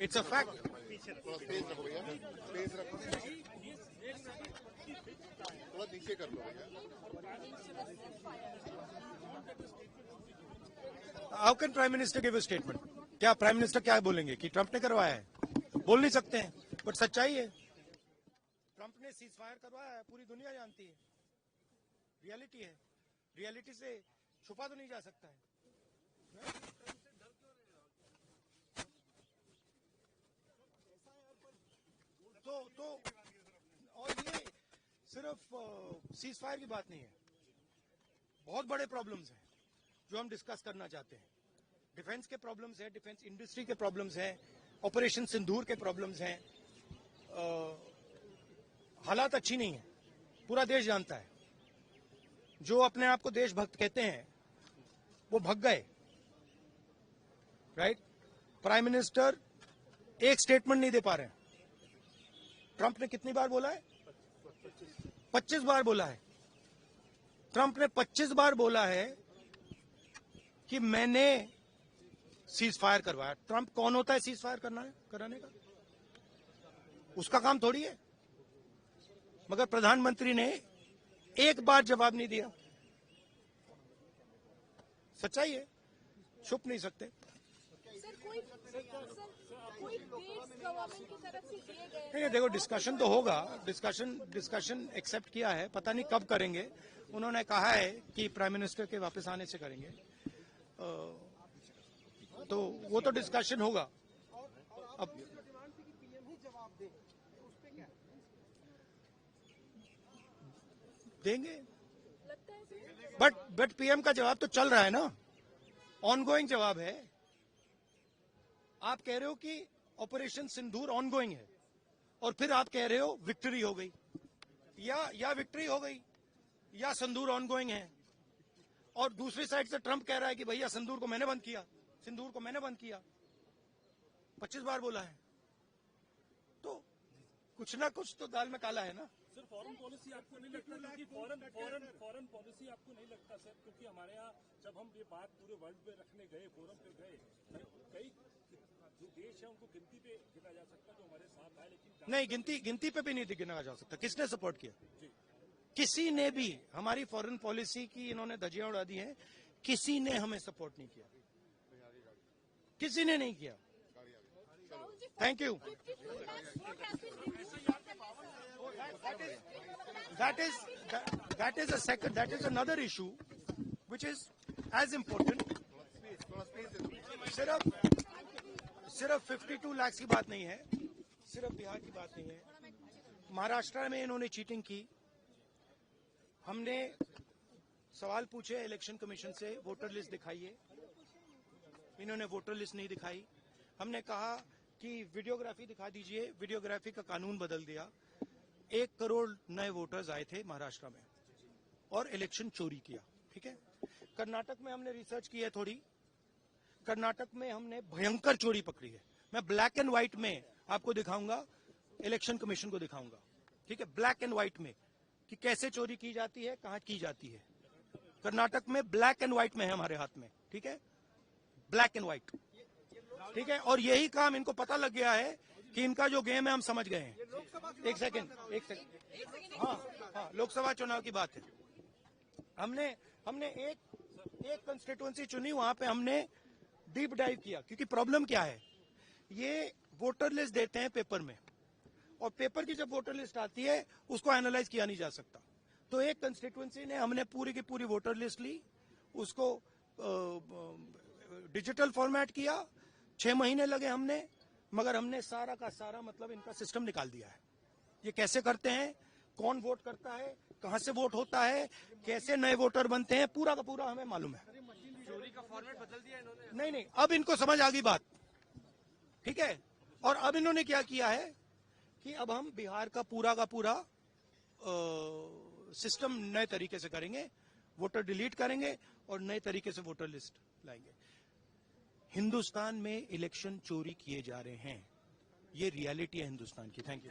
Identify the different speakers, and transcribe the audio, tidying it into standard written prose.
Speaker 1: It's a fact.
Speaker 2: थोड़ा space रखो भैया, स्पेस रखो, थोड़ा नीचे कर लो भैया।
Speaker 1: How can prime minister give a statement? क्या प्राइम मिनिस्टर क्या बोलेंगे कि ट्रंप ने करवाया है? बोल नहीं सकते हैं, बट सच्चाई है ट्रंप ने सीज फायर करवाया है, पूरी दुनिया जानती है, रियलिटी है, रियलिटी से छुपा तो नहीं जा सकता है। तो और ये सिर्फ सीज फायर की बात नहीं है, बहुत बड़े प्रॉब्लम्स हैं जो हम डिस्कस करना चाहते हैं। डिफेंस के प्रॉब्लम्स हैं, डिफेंस इंडस्ट्री के प्रॉब्लम्स हैं, ऑपरेशन सिंदूर के प्रॉब्लम्स हैं। हालात अच्छी नहीं है, पूरा देश जानता है। जो अपने आप को देशभक्त कहते हैं वो भग गए, राइट? प्राइम मिनिस्टर एक स्टेटमेंट नहीं दे पा रहे हैं। ट्रंप ने कितनी बार बोला है? 25 बार बोला है। ट्रंप ने 25 बार बोला है कि मैंने सीज फायर करवाया। ट्रंप कौन होता है सीज फायर कराने का? उसका काम थोड़ी है। मगर प्रधानमंत्री ने एक बार जवाब नहीं दिया। सच्चाई है, छुप नहीं सकते। नहीं, देखो डिस्कशन तो होगा, डिस्कशन एक्सेप्ट किया है, पता नहीं कब करेंगे। उन्होंने कहा है कि प्राइम मिनिस्टर के वापस आने से करेंगे, तो वो तो डिस्कशन होगा। अब देंगे, बट पीएम का जवाब तो चल रहा है ना, ऑनगोइंग जवाब है। आप कह रहे हो कि ऑपरेशन सिंदूर ऑनगोइंग है और फिर आप कह रहे हो विक्ट्री हो गई, या विक्ट्री हो गई या सिंदूर ऑनगोइंग है। और दूसरी साइड से ट्रंप कह रहा है कि भैया सिंदूर को मैंने बंद किया, सिंदूर को मैंने बंद किया। 25 बार बोला है, तो कुछ ना कुछ तो दाल में काला है ना।
Speaker 3: सर फॉरेन पॉलिसी आपको नहीं लगता, क्योंकि फॉरेन पॉलिसी आपको नहीं लगता सर, क्योंकि हमारे यहाँ जब हम ये बात पूरे वर्ल्ड में रखने गए, फोरम पे गए, कई जो देश है उनको गिनती पे गिना जा सकता जो हमारे साथ आए, लेकिन
Speaker 1: नहीं, गिनती पे भी नहीं गिना जा सकता। किसने सपोर्ट किया? किसी ने भी। हमारी फॉरेन पॉलिसी की इन्होंने धज्जियां उड़ा दी हैं, किसी ने हमें सपोर्ट नहीं किया, किसी ने नहीं किया। Thank you. That is a second, that is another issue which is as important. सिर्फ 52 लाख की बात नहीं है, सिर्फ बिहार की बात नहीं है। महाराष्ट्र में इन्होंने चीटिंग की। हमने सवाल पूछे इलेक्शन कमीशन से, वोटर लिस्ट दिखाइए, इन्होंने वोटर लिस्ट नहीं दिखाई। हमने कहा कि वीडियोग्राफी दिखा दीजिए, वीडियोग्राफी का कानून बदल दिया। 1 करोड़ नए वोटर्स आए थे महाराष्ट्र में और इलेक्शन चोरी किया। ठीक है, कर्नाटक में हमने रिसर्च की है थोड़ी, कर्नाटक में हमने भयंकर चोरी पकड़ी है। मैं ब्लैक एंड व्हाइट में आपको दिखाऊंगा, इलेक्शन कमीशन को दिखाऊंगा, ठीक है, ब्लैक एंड व्हाइट में कि कैसे चोरी की जाती है, कहां की जाती है। कर्नाटक में ब्लैक एंड व्हाइट में है हमारे हाथ में, ठीक है, ब्लैक एंड व्हाइट, ठीक है। और यही काम इनको पता लग गया है कि इनका जो गेम है हम समझ गए हैं। एक सेकंड, हाँ, लोकसभा चुनाव की बात है। हमने एक कंस्टिट्यूएंसी चुनी, वहां पे हमने डीप डाइव किया, क्योंकि प्रॉब्लम क्या है, ये वोटर लिस्ट देते हैं पेपर में, और पेपर की जब वोटर लिस्ट आती है उसको एनालाइज किया नहीं जा सकता। तो एक कंस्टिट्यूएंसी ने हमने पूरी की पूरी वोटर लिस्ट ली, उसको डिजिटल फॉर्मेट किया, 6 महीने लगे हमने, मगर हमने सारा का सारा मतलब इनका सिस्टम निकाल दिया है। ये कैसे करते हैं, कौन वोट करता है, कहां से वोट होता है, कैसे नए वोटर बनते हैं, पूरा का पूरा हमें मालूम है।
Speaker 4: चोरी का फॉर्मेट बदल दिया इन्होंने।
Speaker 1: नहीं, अब इनको समझ आ गई बात, ठीक है। और अब इन्होंने क्या किया है कि अब हम बिहार का पूरा सिस्टम नए तरीके से करेंगे, वोटर डिलीट करेंगे और नए तरीके से वोटर लिस्ट लाएंगे। हिंदुस्तान में इलेक्शन चोरी किए जा रहे हैं, ये रियलिटी है हिंदुस्तान की। Thank you.